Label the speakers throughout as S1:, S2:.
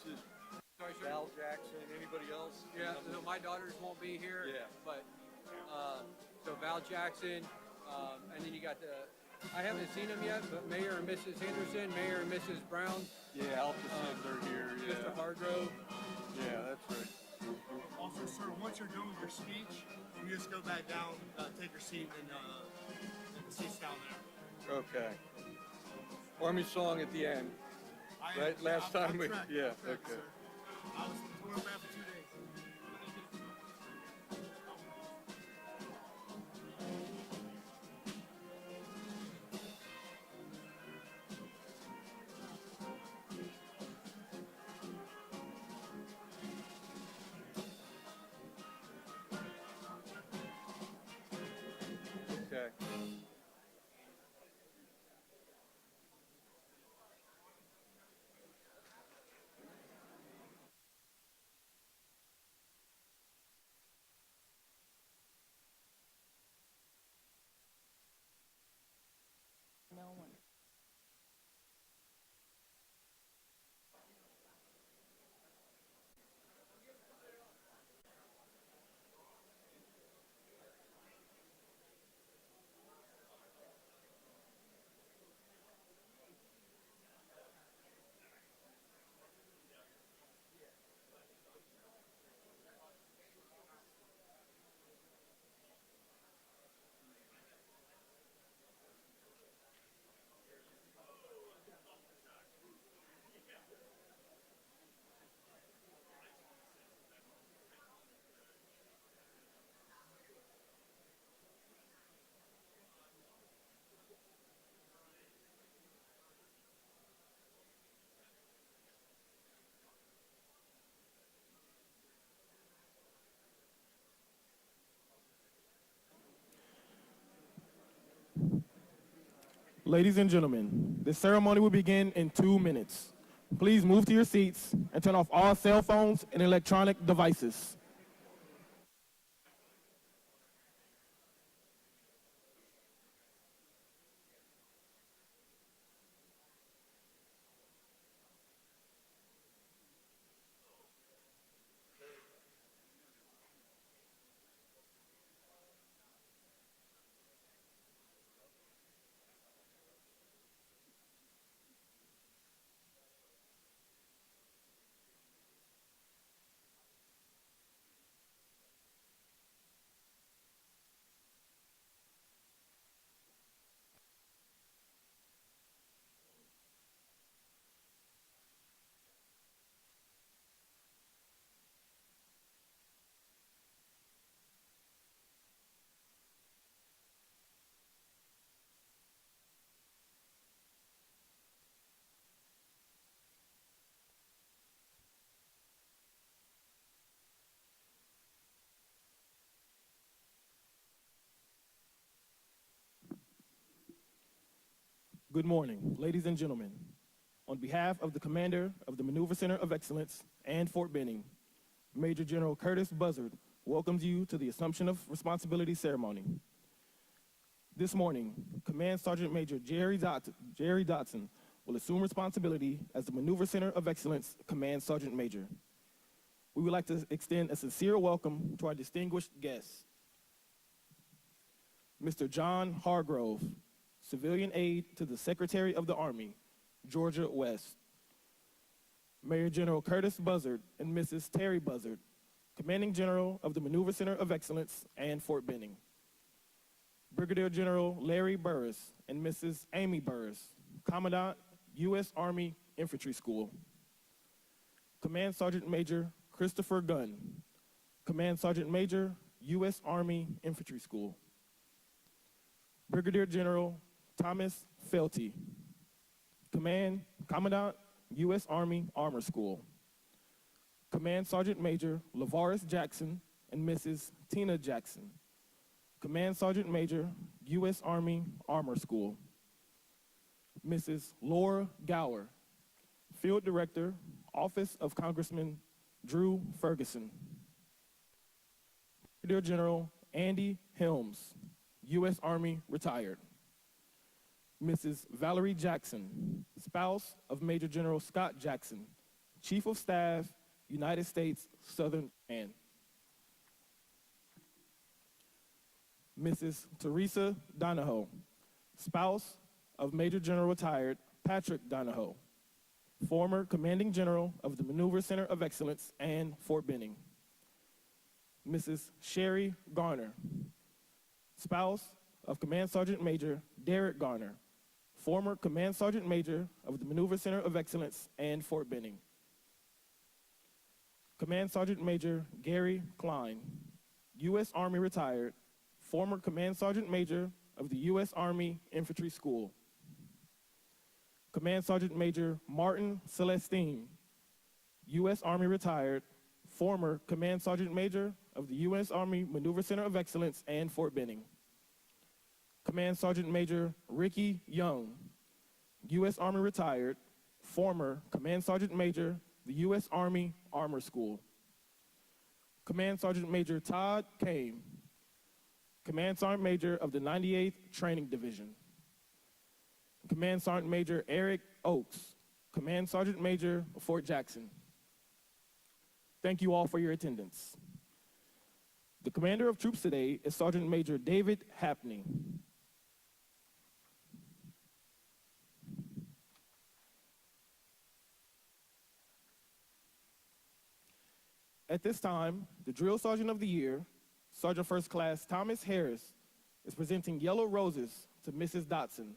S1: Mrs.
S2: Sorry, sir.
S1: Val Jackson, anybody else?
S2: Yeah, so my daughters won't be here.
S1: Yeah.
S2: But so Val Jackson, and then you got I haven't seen them yet, but Mayor and Mrs. Henderson, Mayor and Mrs. Brown,
S1: Yeah, Alpha Center here. Yeah.
S2: Mr. Hargrove.
S1: Yeah, that's right.
S3: Also, sir, once you're done with your speech, you just go back down, take your seat, and the seat's down there.
S1: Okay. Army song at the end. Right, last time we, yeah, okay.
S3: Sir. I was torn back for 2 days.
S1: Okay.
S4: No one.
S5: Ladies and gentlemen, the ceremony will begin in 2 minutes. Please move to your seats and turn off all cell phones and electronic devices. Good morning, ladies and gentlemen. On behalf of the Commander of the Maneuver Center of Excellence and Fort Benning, Major General Curtis Buzzard welcomes you to the Assumption of Responsibility ceremony. This morning, Command Sergeant Major Jerry Dotson will assume responsibility as the Maneuver Center of Excellence Command Sergeant Major. We would like to extend a sincere welcome to our distinguished guests. Mr. John Hargrove, Civilian Aide to the Secretary of the Army, Georgia West. Major General Curtis Buzzard and Mrs. Terry Buzzard, Commanding General of the Maneuver Center of Excellence and Fort Benning. Brigadier General Larry Burris and Mrs. Amy Burris, Commandant, U.S. Army Infantry School. Command Sergeant Major Christopher Gunn, Command Sergeant Major, U.S. Army Infantry School. Brigadier General Thomas Felty, Commandant, U.S. Army Armor School. Command Sergeant Major Lavaris Jackson and Mrs. Tina Jackson, Command Sergeant Major, U.S. Army Armor School. Mrs. Laura Gower, Field Director, Office of Congressman Drew Ferguson. Brigadier General Andy Helms, U.S. Army retired. Mrs. Valerie Jackson, spouse of Major General Scott Jackson, Chief of Staff, United States Southern Command. Mrs. Teresa Donahoe, spouse of Major General retired Patrick Donahoe, former Commanding General of the Maneuver Center of Excellence and Fort Benning. Mrs. Sherry Garner, spouse of Command Sergeant Major Derek Garner, former Command Sergeant Major of the Maneuver Center of Excellence and Fort Benning. Command Sergeant Major Gary Klein, U.S. Army retired, former Command Sergeant Major of the U.S. Army Infantry School. Command Sergeant Major Martin Celestine, U.S. Army retired, former Command Sergeant Major of the U.S. Army Maneuver Center of Excellence and Fort Benning. Command Sergeant Major Ricky Young, U.S. Army retired, former Command Sergeant Major, the U.S. Army Armor School. Command Sergeant Major Todd Kame, Command Sergeant Major of the 98th Training Division. Command Sergeant Major Eric Oakes, Command Sergeant Major of Fort Jackson. Thank you all for your attendance. The commander of troops today is Sergeant Major David Hapney. At this time, the Drill Sergeant of the Year, Sergeant First Class Thomas Harris, is presenting yellow roses to Mrs. Dotson,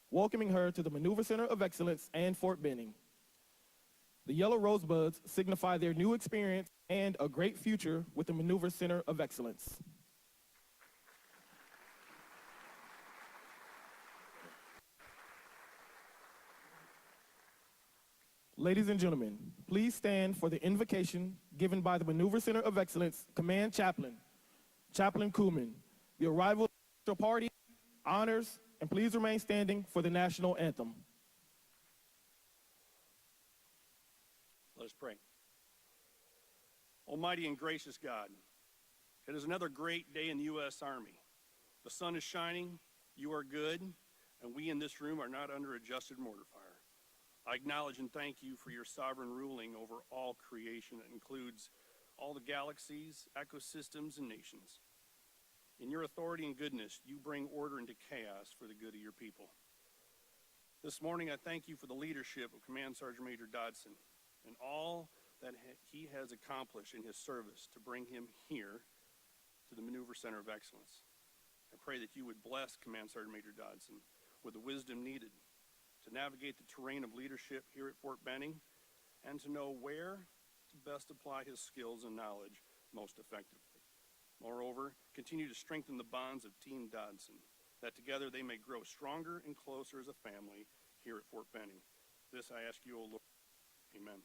S5: welcoming her to the Maneuver Center of Excellence and Fort Benning. The yellow rosebuds signify their new experience and a great future with the Maneuver Center of Excellence. Ladies and gentlemen, please stand for the invocation given by the Maneuver Center of Excellence Command Chaplain, Chaplain Kuhlman, the arrival party, honors, and please remain standing for the national anthem.
S6: Let us pray. Almighty and gracious God, it is another great day in the U.S. Army. The sun is shining, you are good, and we in this room are not under adjusted mortar fire. I acknowledge and thank you for your sovereign ruling over all creation that includes all the galaxies, ecosystems, and nations. In your authority and goodness, you bring order into chaos for the good of your people. This morning, I thank you for the leadership of Command Sergeant Major Dodson and all that he has accomplished in his service to bring him here to the Maneuver Center of Excellence. I pray that you would bless Command Sergeant Major Dodson with the wisdom needed to navigate the terrain of leadership here at Fort Benning and to know where to best apply his skills and knowledge most effectively. Moreover, continue to strengthen the bonds of Team Dodson, that together they may grow stronger and closer as a family here at Fort Benning. This I ask you, O Lord. Amen.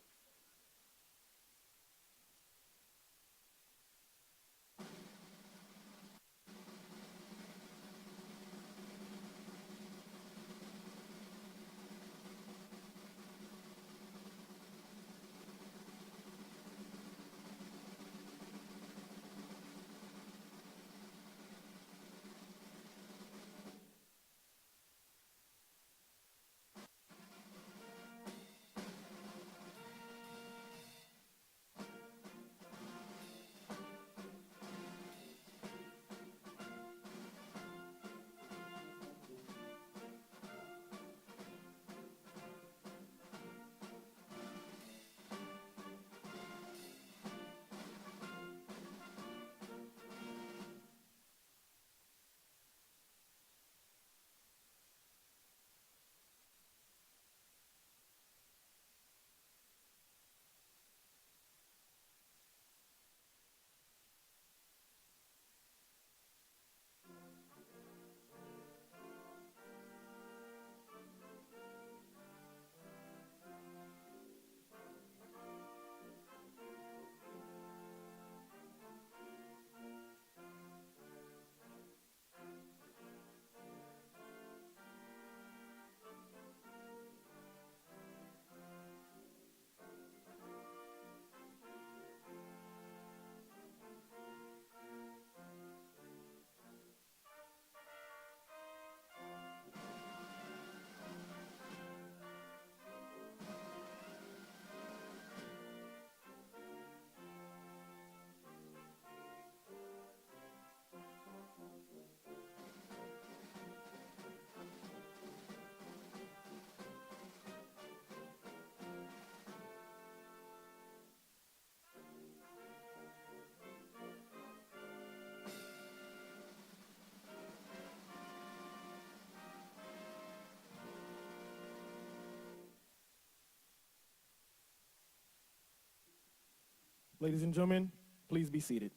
S5: Ladies and gentlemen, please be seated.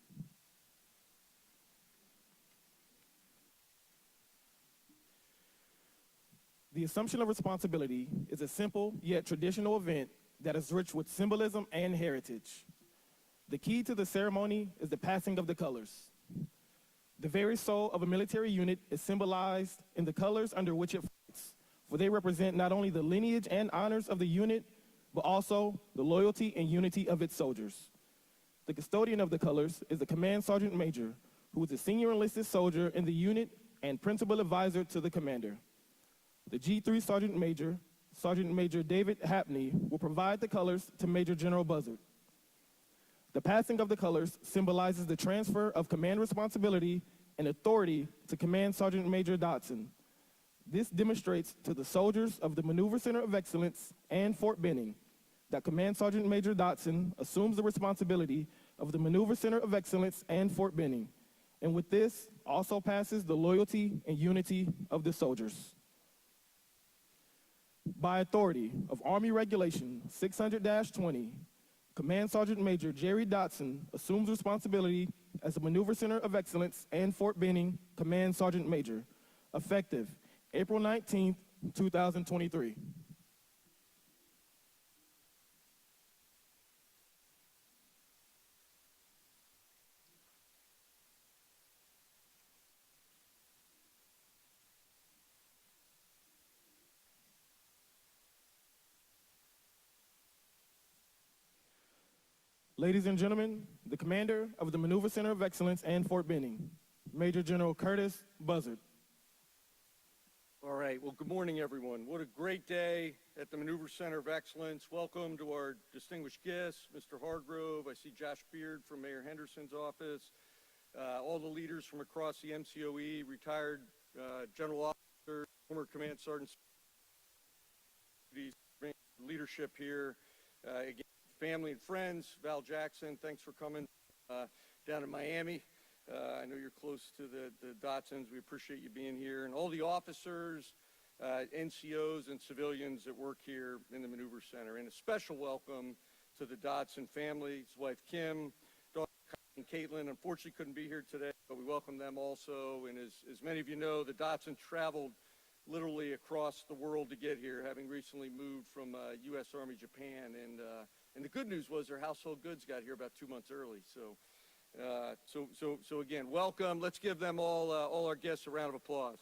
S5: The Assumption of Responsibility is a simple yet traditional event that is rich with symbolism and heritage. The key to the ceremony is the passing of the colors. The very soul of a military unit is symbolized in the colors under which it fights, for they represent not only the lineage and honors of the unit, but also the loyalty and unity of its soldiers. The custodian of the colors is the command sergeant major, who is a senior enlisted soldier in the unit and principal advisor to the commander. The G3 Sergeant Major, Sergeant Major David Hapney, will provide the colors to Major General Buzzard. The passing of the colors symbolizes the transfer of command responsibility and authority to Command Sergeant Major Dotson. This demonstrates to the soldiers of the Maneuver Center of Excellence and Fort Benning that Command Sergeant Major Dotson assumes the responsibility of the Maneuver Center of Excellence and Fort Benning, and with this also passes the loyalty and unity of the soldiers. By authority of Army Regulation 600-20, Command Sergeant Major Jerry Dotson assumes responsibility as the Maneuver Center of Excellence and Fort Benning Command Sergeant Major, effective April 19, 2023. Ladies and gentlemen, the commander of the Maneuver Center of Excellence and Fort Benning, Major General Curtis Buzzard.
S1: All right, well, good morning, everyone. What a great day at the Maneuver Center of Excellence. Welcome to our distinguished guests, Mr. Hargrove. I see Josh Beard from Mayor Henderson's office, all the leaders from across the MCoE, retired general officers, former command sergeants, leadership here. Again, family and friends, Val Jackson, thanks for coming down to Miami. I know you're close to the Dotsons. We appreciate you being here. And all the officers, NCOs, and civilians that work here in the Maneuver Center. And a special welcome to the Dotson family, his wife Kim, daughter and Caitlin. Unfortunately couldn't be here today, but we welcome them also. And as many of you know, the Dotsons traveled literally across the world to get here, having recently moved from U.S. Army Japan. And the good news was their household goods got here about 2 months early. So again, welcome. Let's give them all our guests a round of applause.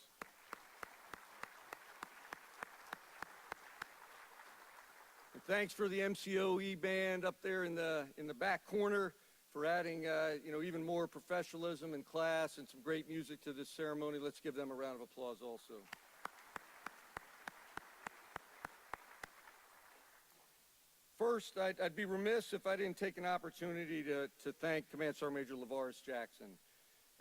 S1: And thanks for the MCoE band up there in the back corner for adding even more professionalism and class and some great music to this ceremony. Let's give them a round of applause also. First, I'd be remiss if I didn't take an opportunity to thank Command Sergeant Major LaVaris Jackson,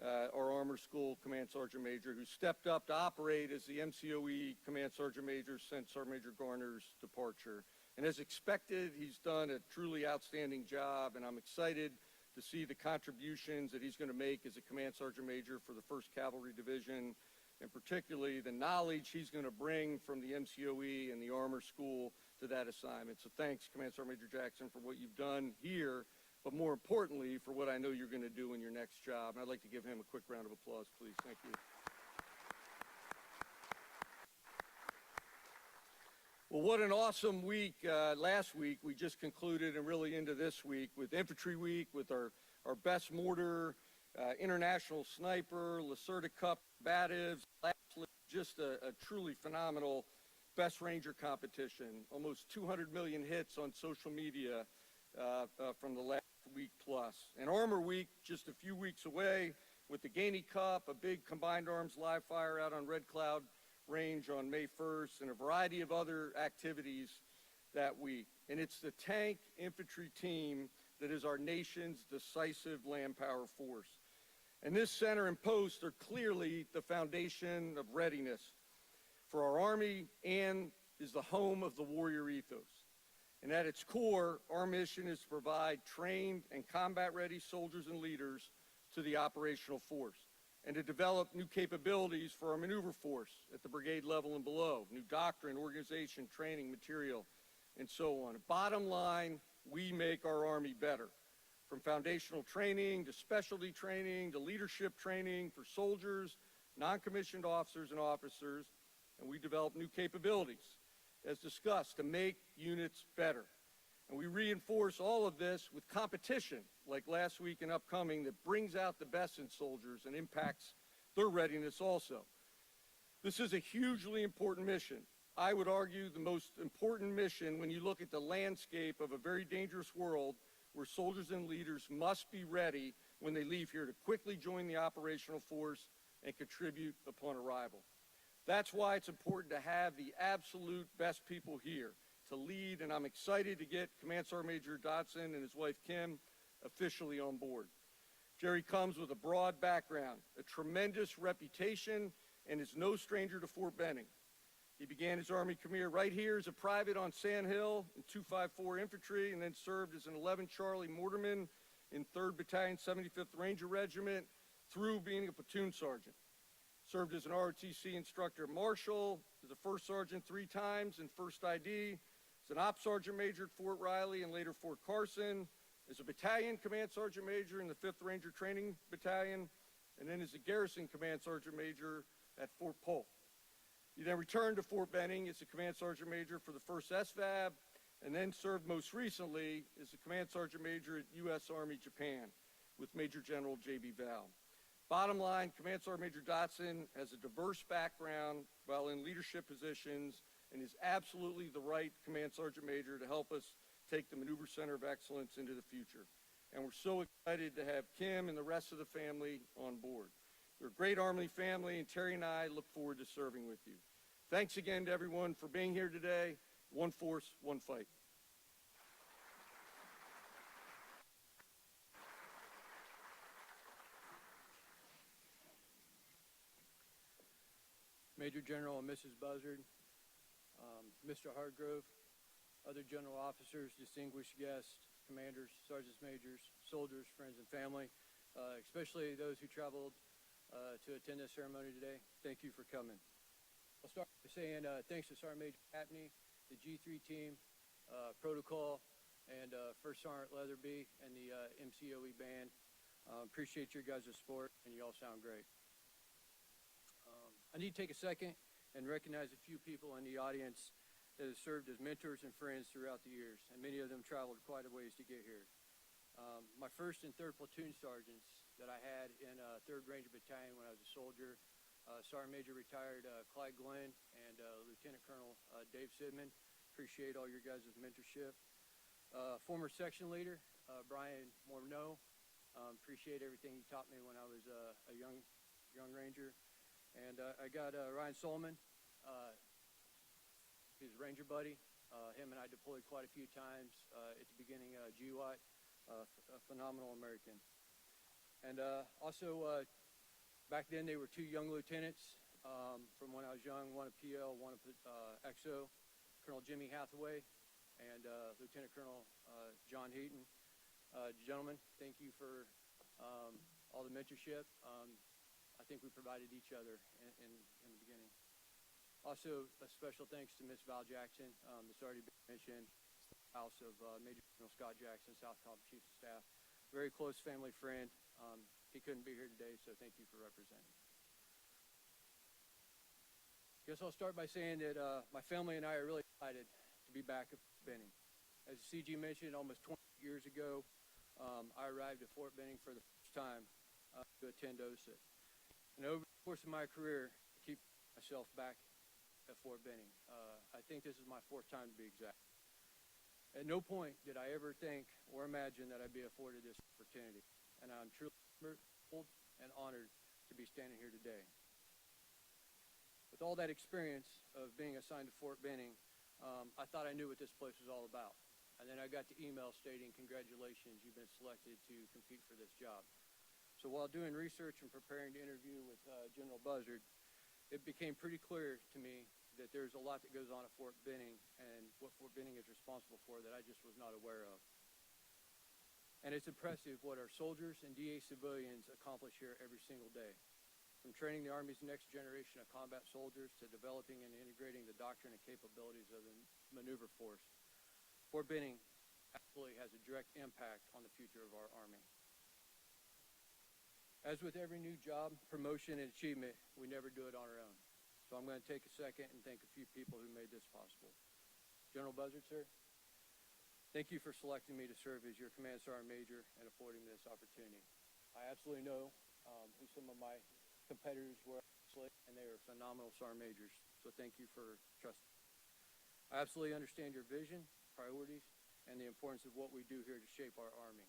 S1: our Armor School Command Sergeant Major, who stepped up to operate as the MCoE Command Sergeant Major since Sergeant Major Garner's departure. And as expected, he's done a truly outstanding job, and I'm excited to see the contributions that he's going to make as a Command Sergeant Major for the 1st Cavalry Division, and particularly the knowledge he's going to bring from the MCoE and the Armor School to that assignment. So thanks, Command Sergeant Major Jackson, for what you've done here, but more importantly, for what I know you're going to do in your next job. And I'd like to give him a quick round of applause, please. Thank you. Well, what an awesome week. Last week, we just concluded, and really into this week, with Infantry Week, with our best mortar, international sniper, Lacerda Cup combatives, just a truly phenomenal Best Ranger competition. Almost 200 million hits on social media from the last week plus. And Armor Week, just a few weeks away, with the Gainey Cup, a big combined arms live fire out on Red Cloud Range on May 1st, and a variety of other activities that week. And it's the tank infantry team that is our nation's decisive land power force. And this center and post are clearly the foundation of readiness for our Army and is the home of the warrior ethos. And at its core, our mission is to provide trained and combat-ready soldiers and leaders to the operational force, and to develop new capabilities for our maneuver force at the brigade level and below, new doctrine, organization, training, material, and so on. Bottom line, we make our Army better. from foundational training to specialty training to leadership training for soldiers, non-commissioned officers and officers, and we develop new capabilities, as discussed, to make units better. And we reinforce all of this with competition, like last week and upcoming, that brings out the best in soldiers and impacts their readiness also. This is a hugely important mission. I would argue the most important mission when you look at the landscape of a very dangerous world where soldiers and leaders must be ready when they leave here to quickly join the operational force and contribute upon arrival. That's why it's important to have the absolute best people here to lead, and I'm excited to get Command Sergeant Major Dotson and his wife Kim officially on board. Jerry comes with a broad background, a tremendous reputation, and is no stranger to Fort Benning. He began his Army career right here as a private on Sand Hill in 254 Infantry, and then served as an 11 Charlie Mortarman in 3rd Battalion, 75th Ranger Regiment, through being a platoon sergeant. Served as an ROTC instructor marshal, as a first sergeant 3 times in 1st ID, as an op sergeant major at Fort Riley and later Fort Carson, as a battalion command sergeant major in the 5th Ranger Training Battalion, and then as a garrison command sergeant major at Fort Polk. He then returned to Fort Benning as a command sergeant major for the 1st SVAB, and then served most recently as a command sergeant major at U.S. Army Japan with Major General J.B. Val. Bottom line, Command Sergeant Major Dotson has a diverse background while in leadership positions and is absolutely the right Command Sergeant Major to help us take the Maneuver Center of Excellence into the future. And we're so excited to have Kim and the rest of the family on board. We're a great Army family, and Terry and I look forward to serving with you. Thanks again to everyone for being here today. One force, one fight.
S2: Major General and Mrs. Buzzard, Mr. Hargrove, other general officers, distinguished guests, commanders, sergeants majors, soldiers, friends, and family, especially those who traveled to attend this ceremony today. Thank you for coming. I'll start by saying thanks to Sergeant Major Capney, the G3 team, Protocol, and First Sergeant Leatherby, and the MCoE band. Appreciate your guys' support, and you all sound great. I need to take a second and recognize a few people in the audience that have served as mentors and friends throughout the years, and many of them traveled quite a ways to get here. My 1st and 3rd platoon sergeants that I had in 3rd Ranger Battalion when I was a soldier, Sergeant Major retired Clyde Glenn and Lieutenant Colonel Dave Sidman. Appreciate all your guys' mentorship. Former section leader, Brian Morneau. Appreciate everything he taught me when I was a young Ranger. And I got Ryan Solomon, his Ranger buddy. Him and I deployed quite a few times at the beginning of GWAT, a phenomenal American. And also, back then they were 2 young lieutenants from when I was young, one of PL, one of XO, Colonel Jimmy Hathaway and Lieutenant Colonel John Heaton. Gentlemen, thank you for all the mentorship. I think we provided each other in the beginning. Also, a special thanks to Miss Val Jackson, that's already been mentioned, house of Major General Scott Jackson, South Cobb Chief of Staff. Very close family friend. He couldn't be here today, so thank you for representing. Guess I'll start by saying that my family and I are really excited to be back at Fort Benning. As CG mentioned, almost 20 years ago, I arrived at Fort Benning for the first time to attend OSIT. And over the course of my career, I keep myself back at Fort Benning. I think this is my 4th time to be exact. At no point did I ever think or imagine that I'd be afforded this opportunity. And I'm truly humbled and honored to be standing here today. With all that experience of being assigned to Fort Benning, I thought I knew what this place was all about. And then I got the email stating, congratulations, you've been selected to compete for this job. So while doing research and preparing to interview with General Buzzard, it became pretty clear to me that there's a lot that goes on at Fort Benning and what Fort Benning is responsible for that I just was not aware of. And it's impressive what our soldiers and DA civilians accomplish here every single day. From training the Army's next generation of combat soldiers to developing and integrating the doctrine and capabilities of the maneuver force. Fort Benning absolutely has a direct impact on the future of our Army. As with every new job, promotion, and achievement, we never do it on our own. So I'm going to take a second and thank a few people who made this possible. General Buzzard, sir, thank you for selecting me to serve as your Command Sergeant Major and affording me this opportunity. I absolutely know who some of my competitors were, and they are phenomenal Sergeant Majors. So thank you for trusting. I absolutely understand your vision, priorities, and the importance of what we do here to shape our Army.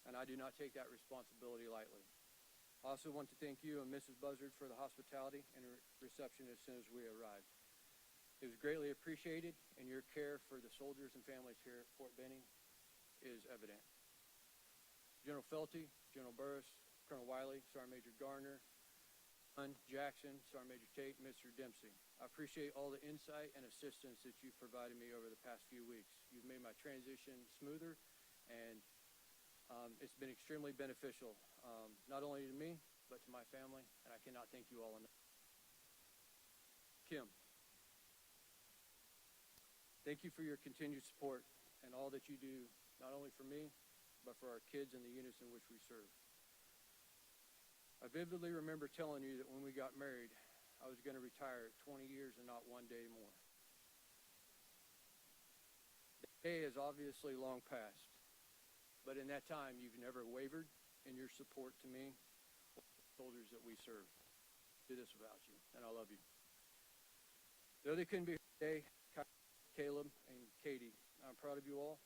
S2: And I do not take that responsibility lightly. I also want to thank you and Mrs. Buzzard for the hospitality and reception as soon as we arrived. It was greatly appreciated, and your care for the soldiers and families here at Fort Benning is evident. General Felty, General Burris, Colonel Wiley, Sergeant Major Garner, Jackson, Sergeant Major Tate, and Mr. Dempsey. I appreciate all the insight and assistance that you've provided me over the past few weeks. You've made my transition smoother, and it's been extremely beneficial, not only to me, but to my family, and I cannot thank you all enough. Kim, thank you for your continued support and all that you do, not only for me, but for our kids and the units in which we serve. I vividly remember telling you that when we got married, I was going to retire at 20 years and not one day more. The day has obviously long passed, but in that time, you've never wavered in your support to me or the soldiers that we serve. I do this without you, and I love you. Though they couldn't be here today, Caleb and Katie, I'm proud of you all.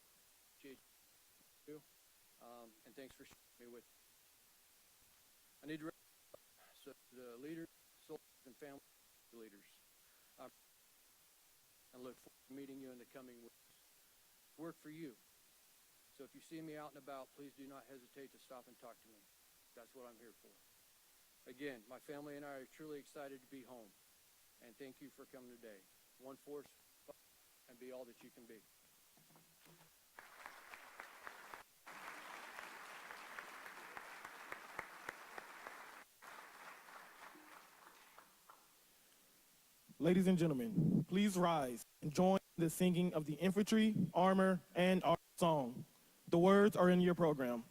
S2: And thanks for sharing me with me. I need to so the leaders, soldiers, and family leaders. And look forward to meeting you in the coming weeks. Work for you. So if you see me out and about, please do not hesitate to stop and talk to me. That's what I'm here for. Again, my family and I are truly excited to be home. And thank you for coming today. One force, and be all that you can be.
S5: Ladies and gentlemen, please rise and join the singing of the infantry, armor, and our song. The words are in your program.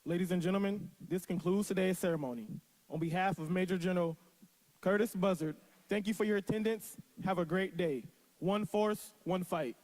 S5: Ladies and gentlemen, this concludes today's ceremony. On behalf of Major General Curtis Buzzard, thank you for your attendance. Have a great day. One force, one fight.